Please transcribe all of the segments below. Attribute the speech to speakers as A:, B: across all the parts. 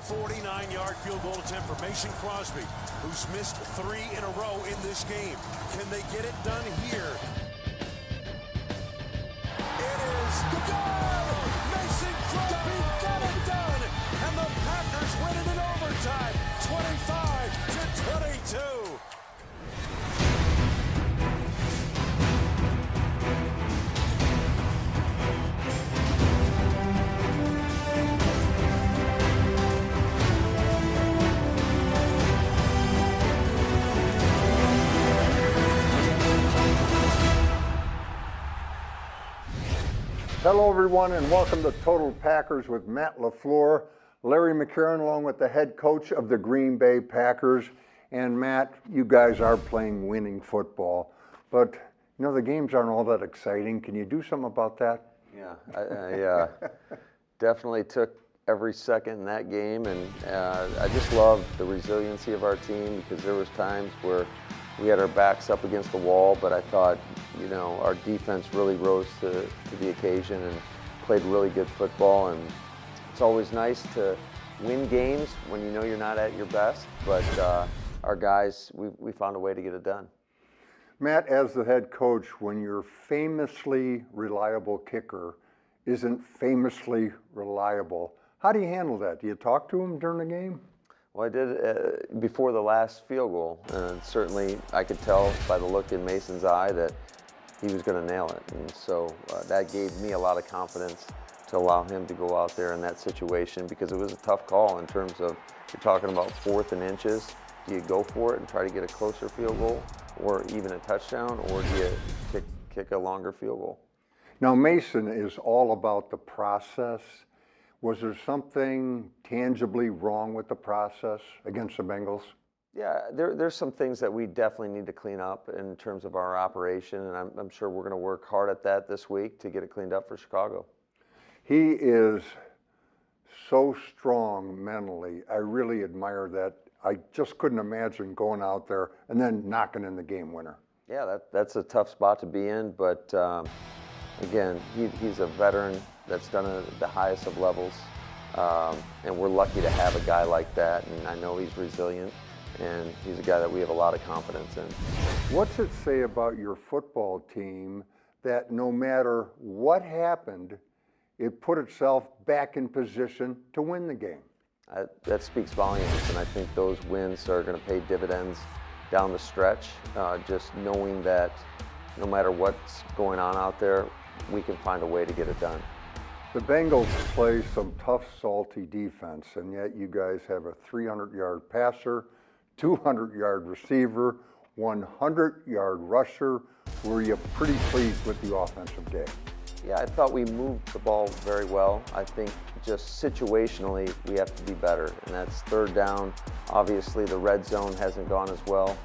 A: 49-yard field goal attempt for Mason Crosby, who's missed 3 in a row in this game. Can they get it done here? It is good! Mason Crosby got it done! And the Packers win it in overtime, 25-22.
B: Hello, everyone, and welcome to Total Packers with Matt LaFleur, Larry McCarren, along with the head coach of the Green Bay Packers. And Matt, you guys are playing winning football, but you know the games aren't all that exciting. Can you do something about that?
C: Yeah, I definitely took every second in that game, and I just love the resiliency of our team because there was times where we had our backs up against the wall, but I thought, you know, our defense really rose to the occasion and played really good football. And it's always nice to win games when you know you're not at your best, but our guys, we found a way to get it done.
B: Matt, as the head coach, when your famously reliable kicker isn't famously reliable, how do you handle that? Do you talk to him during the game?
C: Well, I did before the last field goal, and certainly I could tell by the look in Mason's eye that he was going to nail it. And so that gave me a lot of confidence to allow him to go out there in that situation, because it was a tough call in terms of, you're talking about 4th and inches. Do you go for it and try to get a closer field goal or even a touchdown, or do you kick a longer field goal?
B: Now, Mason is all about the process. Was there something tangibly wrong with the process against the Bengals?
C: Yeah, there's some things that we definitely need to clean up in terms of our operation, and I'm sure we're going to work hard at that this week to get it cleaned up for Chicago.
B: He is so strong mentally. I really admire that. I just couldn't imagine going out there and then knocking in the game winner.
C: Yeah, that's a tough spot to be in, but again, he's a veteran that's done it at the highest of levels, and we're lucky to have a guy like that, and I know he's resilient, and he's a guy that we have a lot of confidence in.
B: What's it say about your football team that no matter what happened, it put itself back in position to win the game?
C: That speaks volumes, and I think those wins are going to pay dividends down the stretch, just knowing that no matter what's going on out there, we can find a way to get it done.
B: The Bengals play some tough, salty defense, and yet you guys have a 300-yard passer, 200-yard receiver, 100-yard rusher. Were you pretty pleased with the offensive day?
C: Yeah, I thought we moved the ball very well. I think just situationally we have to be better, and that's 3rd down. Obviously the red zone hasn't gone as well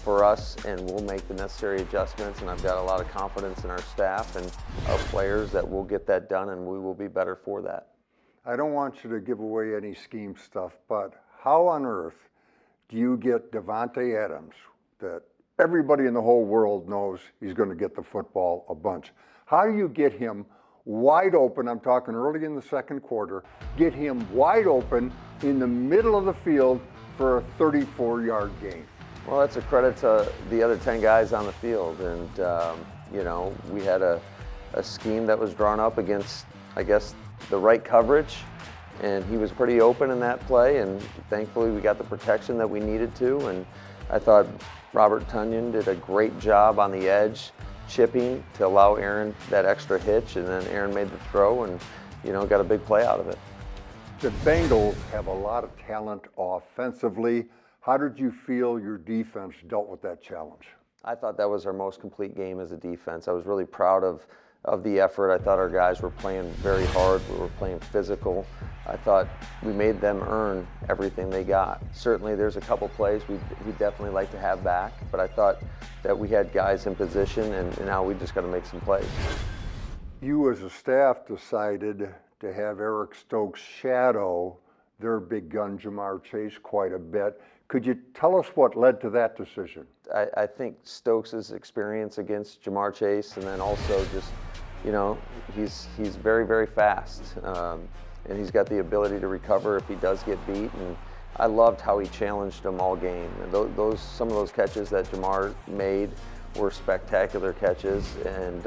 C: for us, and we'll make the necessary adjustments, and I've got a lot of confidence in our staff and our players that we'll get that done, and we will be better for that.
B: I don't want you to give away any scheme stuff, but how on earth do you get Davante Adams, that everybody in the whole world knows he's going to get the football a bunch? How do you get him wide open? I'm talking early in the second quarter. Get him wide open in the middle of the field for a 34-yard gain.
C: Well, that's a credit to the other 10 guys on the field, and you know, we had a scheme that was drawn up against, I guess, the right coverage, and he was pretty open in that play, and thankfully we got the protection that we needed to, and I thought Robert Tonyan did a great job on the edge, chipping to allow Aaron that extra hitch, and then Aaron made the throw and, you know, got a big play out of it.
B: The Bengals have a lot of talent offensively. How did you feel your defense dealt with that challenge?
C: I thought that was our most complete game as a defense. I was really proud of the effort. I thought our guys were playing very hard. We were playing physical. I thought we made them earn everything they got. Certainly there's a couple plays we'd definitely like to have back, but I thought that we had guys in position, and now we just got to make some plays.
B: You as a staff decided to have Eric Stokes shadow their big gun Jamar Chase quite a bit. Could you tell us what led to that decision?
C: I think Stokes' experience against Jamar Chase, and then also just, you know, he's very, very fast. and he's got the ability to recover if he does get beat. And I loved how he challenged him all game. And some of those catches that Jamar made were spectacular catches, and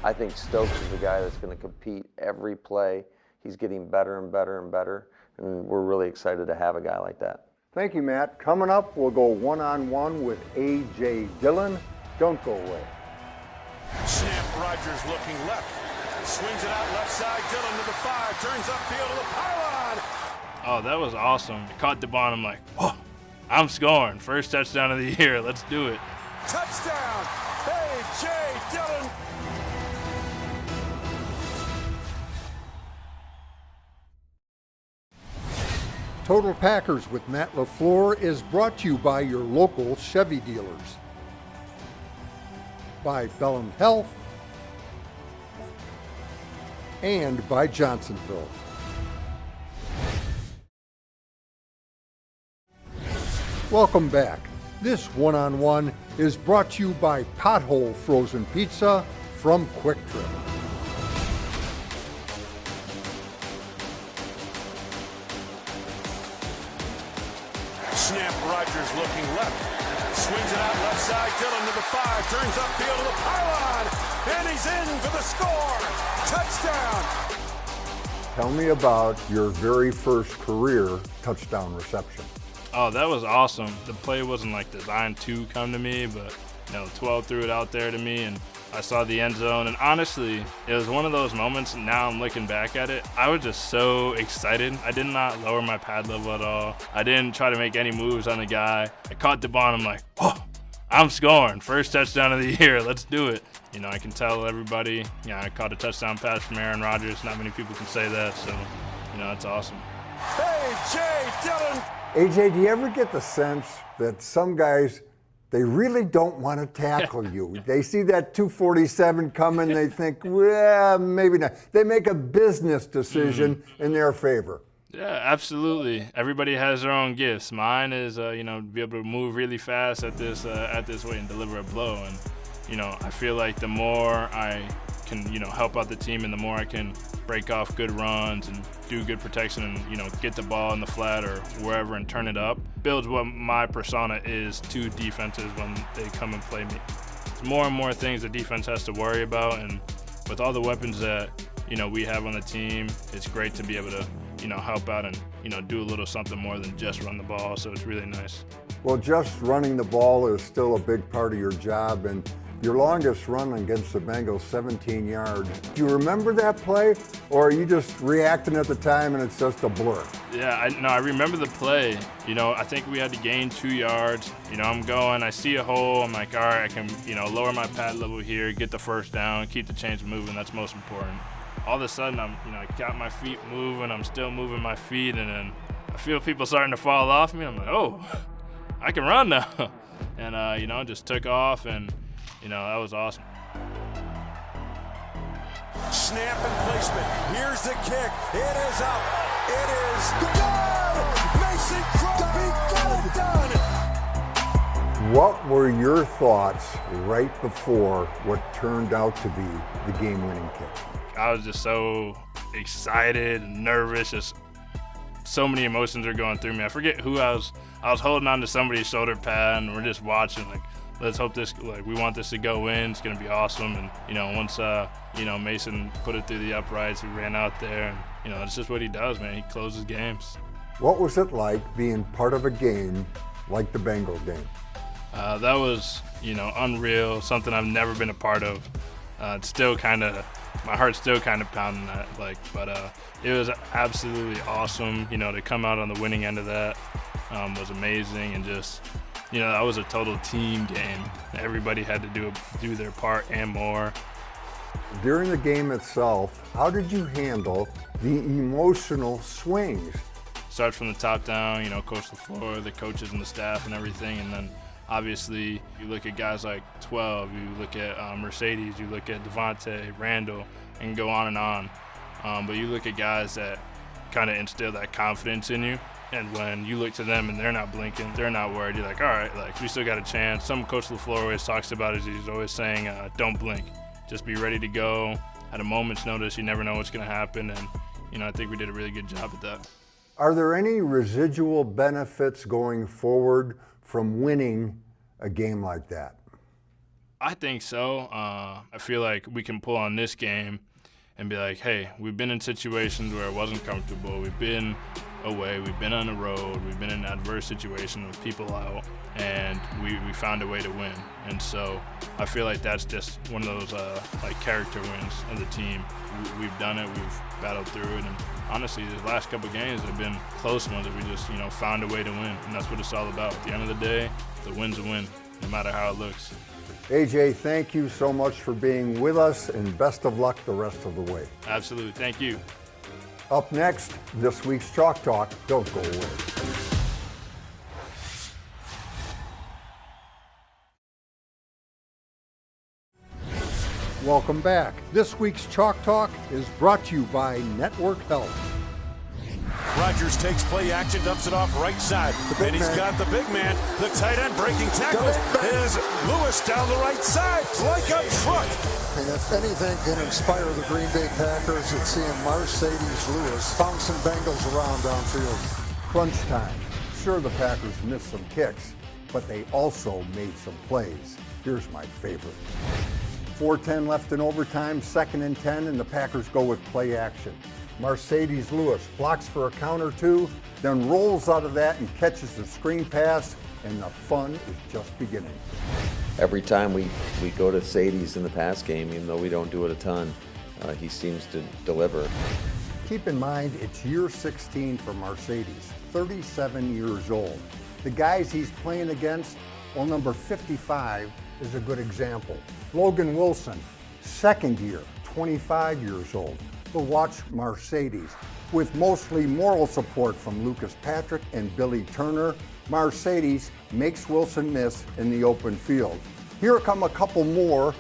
C: I think Stokes is a guy that's going to compete every play. He's getting better and better and better, and we're really excited to have a guy like that.
B: Thank you, Matt. Coming up, we'll go one-on-one with AJ Dillon. Don't go away.
A: Snap, Rodgers looking left. Swings it out left side. Dillon to the 5. Turns upfield to the pylon.
D: Oh, that was awesome. I caught the ball, I'm like, whoa, I'm scoring. First touchdown of the year. Let's do it.
A: Touchdown, AJ Dillon.
B: Total Packers with Matt LaFleur is brought to you by your local Chevy dealers, by Bellum Health, and by Johnsonville. Welcome back. This one-on-one is brought to you by Pothole Frozen Pizza from Quick Trip.
A: Snap, Rodgers looking left. Swings it out left side. Dillon to the 5. Turns upfield to the pylon. And he's in for the score. Touchdown.
B: Tell me about your very first career touchdown reception.
D: Oh, that was awesome. The play wasn't like designed to come to me, but 12 threw it out there to me, and I saw the end zone. And honestly, it was one of those moments. Now I'm looking back at it, I was just so excited. I did not lower my pad level at all. I didn't try to make any moves on the guy. I caught the ball, and I'm like, whoa, I'm scoring. First touchdown of the year. Let's do it. I can tell everybody. I caught a touchdown pass from Aaron Rodgers. Not many people can say that, so that's awesome.
A: AJ Dillon.
B: AJ, do you ever get the sense that some guys, they really don't want to tackle you? They see that 247 coming, they think, well, maybe not. They make a business decision in their favor.
D: Yeah, absolutely. Everybody has their own gifts. Mine is, to be able to move really fast at this weight and deliver a blow. And, I feel like the more I can, help out the team, and the more I can break off good runs and do good protection and, get the ball in the flat or wherever and turn it up, builds what my persona is to defenses when they come and play me. It's more and more things the defense has to worry about, and with all the weapons that, we have on the team, it's great to be able to, help out and, do a little something more than just run the ball, so it's really nice.
B: Well, just running the ball is still a big part of your job, and your longest run against the Bengals, 17 yards. Do you remember that play, or are you just reacting at the time and it's just a blur?
D: Yeah, I remember the play. I think we had to gain 2 yards. I'm going, I see a hole, I'm like, all right, I can, lower my pad level here, get the first down, keep the chains moving, that's most important. All of a sudden, I got my feet moving, I'm still moving my feet, and then I feel people starting to fall off me. I'm like, oh, I can run now. And, just took off, and, that was awesome.
A: Snap and placement. Here's the kick. It is up. It is good. Mason Crosby got it done.
B: What were your thoughts right before what turned out to be the game-winning kick?
D: I was just so excited and nervous. Just so many emotions are going through me. I forget who I was holding on to somebody's shoulder pad, and we're just watching, like, let's hope this, we want this to go in. It's going to be awesome. And, once, Mason put it through the uprights, he ran out there. And, that's just what he does, man. He closes games.
B: What was it like being part of a game like the Bengals game?
D: That was, unreal, something I've never been a part of. It's still my heart's still kind of pounding that, but it was absolutely awesome, to come out on the winning end of that was amazing, and just, that was a total team game. Everybody had to do their part and more.
B: During the game itself, how did you handle the emotional swings?
D: Starts from the top down, Coach LaFleur, the coaches and the staff and everything, and then obviously you look at guys like 12, you look at Mercedes, you look at Devontae, Randall, and go on and on. But you look at guys that kind of instill that confidence in you. And when you look to them and they're not blinking, they're not worried, you're like, all right, we still got a chance. Something Coach LaFleur always talks about is he's always saying, don't blink. Just be ready to go. At a moment's notice, you never know what's going to happen. And, I think we did a really good job at that.
B: Are there any residual benefits going forward from winning a game like that?
D: I think so. I feel like we can pull on this game and be like, hey, we've been in situations where it wasn't comfortable. We've been away. We've been on the road. We've been in an adverse situation with people out, and we found a way to win. And so I feel like that's just one of those like character wins of the team. We've done it. We've battled through it. And honestly, the last couple of games have been close ones that we just, found a way to win. And that's what it's all about. At the end of the day, the win's a win, no matter how it looks.
B: AJ, thank you so much for being with us, and best of luck the rest of the way.
D: Absolutely. Thank you.
B: Up next, this week's Chalk Talk. Don't go away. Welcome back. This week's Chalk Talk is brought to you by Network Health.
A: Rodgers takes play action, dumps it off right side. And he's got the big man, the tight end breaking tackles. Is Lewis down the right side like a truck.
E: And if anything can inspire the Green Bay Packers, it's seeing Mercedes Lewis bouncing Bengals around downfield.
B: Crunch time. Sure, the Packers missed some kicks, but they also made some plays. Here's my favorite. 4:10 left in overtime, 2nd and 10, and the Packers go with play action. Mercedes Lewis blocks for a count or two, then rolls out of that and catches the screen pass, and the fun is just beginning.
C: Every time we go to Sadie's in the pass game, even though we don't do it a ton, he seems to deliver.
B: Keep in mind, it's year 16 for Mercedes, 37 years old. The guys he's playing against, well, number 55 is a good example. Logan Wilson, 2nd year, 25 years old. But watch Mercedes. With mostly moral support from Lucas Patrick and Billy Turner, Mercedes makes Wilson miss in the open field. Here come a couple more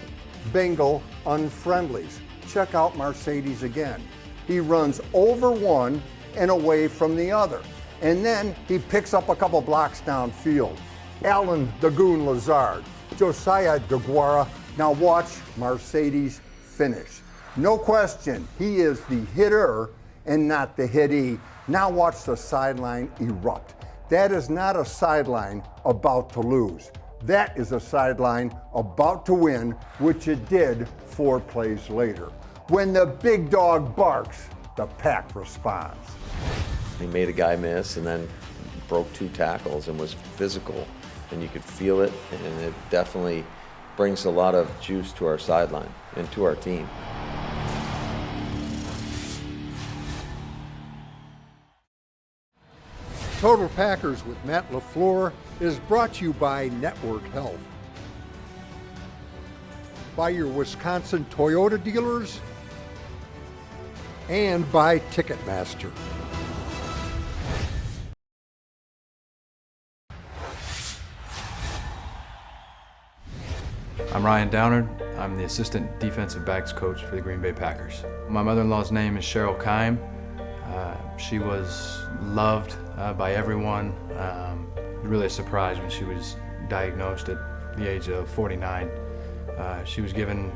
B: Bengal unfriendlies. Check out Mercedes again. He runs over one and away from the other. And then he picks up a couple blocks downfield. Alan Dagoon Lazard, Josiah DeGuara. Now watch Mercedes finish. No question, he is the hitter and not the hittee. Now watch the sideline erupt. That is not a sideline about to lose. That is a sideline about to win, which it did 4 plays later. When the big dog barks, the pack responds.
C: He made a guy miss and then broke 2 tackles and was physical, and you could feel it, and it definitely brings a lot of juice to our sideline and to our team.
B: Total Packers with Matt LaFleur is brought to you by Network Health, by your Wisconsin Toyota dealers, and by Ticketmaster.
F: I'm Ryan Downard. I'm the assistant defensive backs coach for the Green Bay Packers. My mother-in-law's name is Cheryl Keim. She was loved by everyone. Really a surprise when she was diagnosed at the age of 49. She was given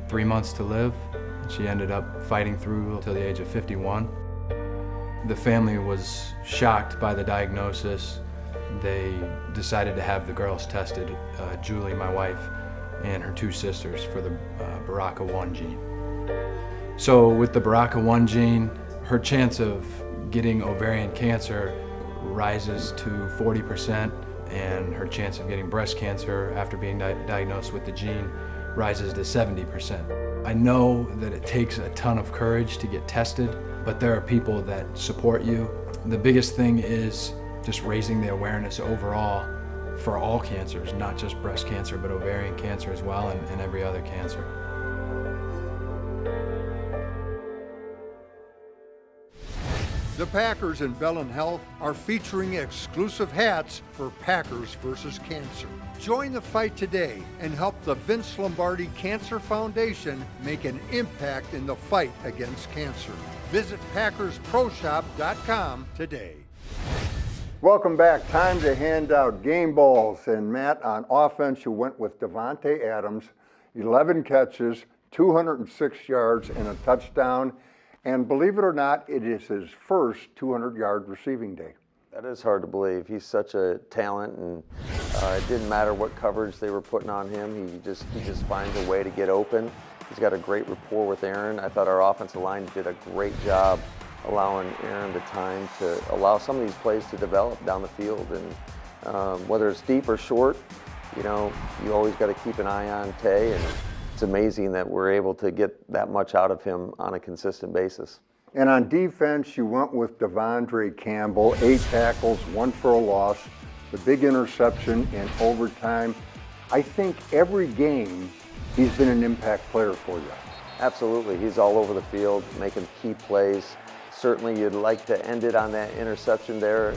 F: 3 months to live. She ended up fighting through until the age of 51. The family was shocked by the diagnosis. They decided to have the girls tested, Julie, my wife, and her 2 sisters for the BRCA1 gene. So with the BRCA1 gene, her chance of getting ovarian cancer rises to 40%, and her chance of getting breast cancer after being diagnosed with the gene rises to 70%. I know that it takes a ton of courage to get tested, but there are people that support you. The biggest thing is just raising the awareness overall for all cancers, not just breast cancer, but ovarian cancer as well, and every other cancer.
B: The Packers and Bellin Health are featuring exclusive hats for Packers versus Cancer. Join the fight today and help the Vince Lombardi Cancer Foundation make an impact in the fight against cancer. Visit PackersProShop.com today. Welcome back. Time to hand out game balls. And Matt, on offense, you went with Davante Adams, 11 catches, 206 yards, and a touchdown. And believe it or not, it is his first 200-yard receiving day.
C: That is hard to believe. He's such a talent, and it didn't matter what coverage they were putting on him. He just finds a way to get open. He's got a great rapport with Aaron. I thought our offensive line did a great job allowing Aaron the time to allow some of these plays to develop down the field. And whether it's deep or short, you always got to keep an eye on Tay, and it's amazing that we're able to get that much out of him on a consistent basis.
B: And on defense, you went with Devondre Campbell, 8 tackles, 1 for a loss, the big interception in overtime. I think every game he's been an impact player for you.
C: Absolutely. He's all over the field, making key plays. Certainly you'd like to end it on that interception there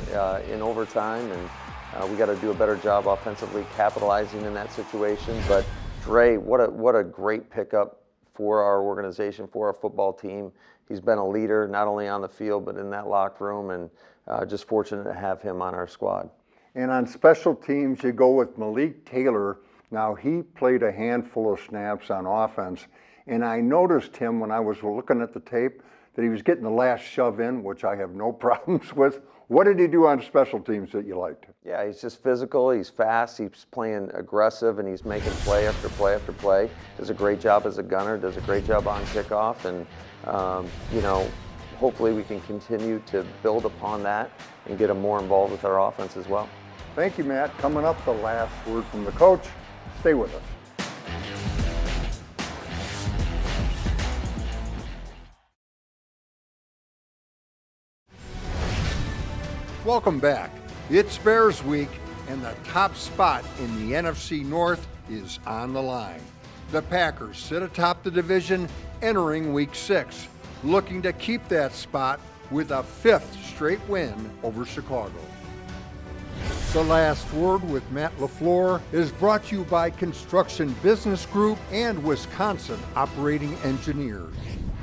C: in overtime, and we got to do a better job offensively capitalizing in that situation. But Dre, what a great pickup for our organization, for our football team. He's been a leader, not only on the field, but in that locker room, and just fortunate to have him on our squad.
B: And on special teams, you go with Malik Taylor. Now, he played a handful of snaps on offense, and I noticed him when I was looking at the tape that he was getting the last shove in, which I have no problems with. What did he do on special teams that you liked?
C: Yeah, he's just physical, he's fast, he's playing aggressive, and he's making play after play after play. Does a great job as a gunner, does a great job on kickoff, and hopefully we can continue to build upon that and get him more involved with our offense as well.
B: Thank you, Matt. Coming up, the last word from the coach. Stay with us. Welcome back. It's Bears Week, and the top spot in the NFC North is on the line. The Packers sit atop the division entering Week 6, looking to keep that spot with a 5th straight win over Chicago. The Last Word with Matt LaFleur is brought to you by Construction Business Group and Wisconsin Operating Engineers.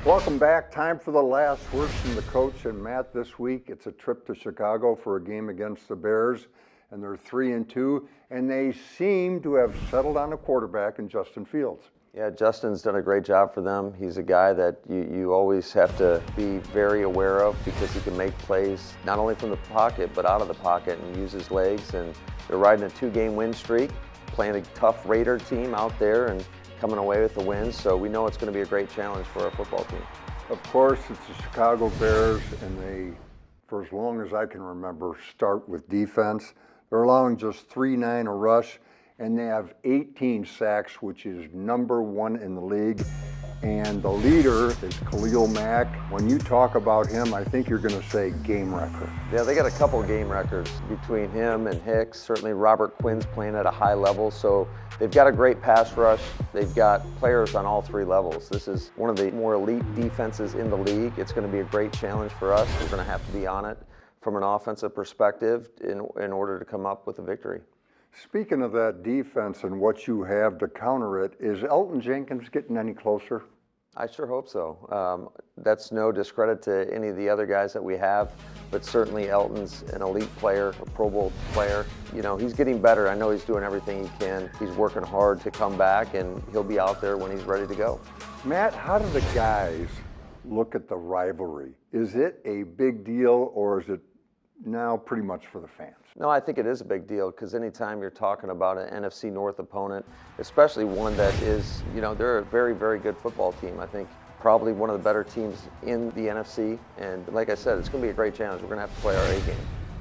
B: Welcome back. Time for the last word from the coach and Matt this week. It's a trip to Chicago for a game against the Bears, and they're 3-2, and they seem to have settled on a quarterback in Justin Fields.
C: Yeah, Justin's done a great job for them. He's a guy that you always have to be very aware of because he can make plays not only from the pocket but out of the pocket and use his legs. And they're riding a 2-game win streak, playing a tough Raider team out there and coming away with the win. So we know it's going to be a great challenge for our football team.
B: Of course, it's the Chicago Bears, and they, for as long as I can remember, start with defense. They're allowing just 3-9 a rush, and they have 18 sacks, which is number 1 in the league. And the leader is Khalil Mack. When you talk about him, I think you're going to say game record.
C: Yeah, they got a couple game records between him and Hicks. Certainly Robert Quinn's playing at a high level, so they've got a great pass rush. They've got players on all 3 levels. This is one of the more elite defenses in the league. It's going to be a great challenge for us. We're going to have to be on it from an offensive perspective in order to come up with a victory.
B: Speaking of that defense and what you have to counter it, is Elton Jenkins getting any closer?
C: I sure hope so. That's no discredit to any of the other guys that we have, but certainly Elton's an elite player, a Pro Bowl player. You know, he's getting better. I know he's doing everything he can. He's working hard to come back, and he'll be out there when he's ready to go.
B: Matt, how do the guys look at the rivalry? Is it a big deal, or is it now pretty much for the fans?
C: No, I think it is a big deal because anytime you're talking about an NFC North opponent, especially one that is, they're a very, very good football team. I think probably one of the better teams in the NFC. And like I said, it's going to be a great challenge. We're going to have to play our A game.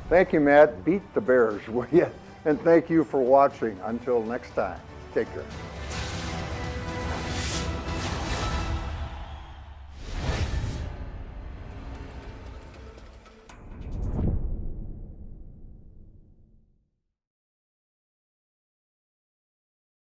B: Thank you, Matt. Beat the Bears, will you? And thank you for watching. Until next time, take care.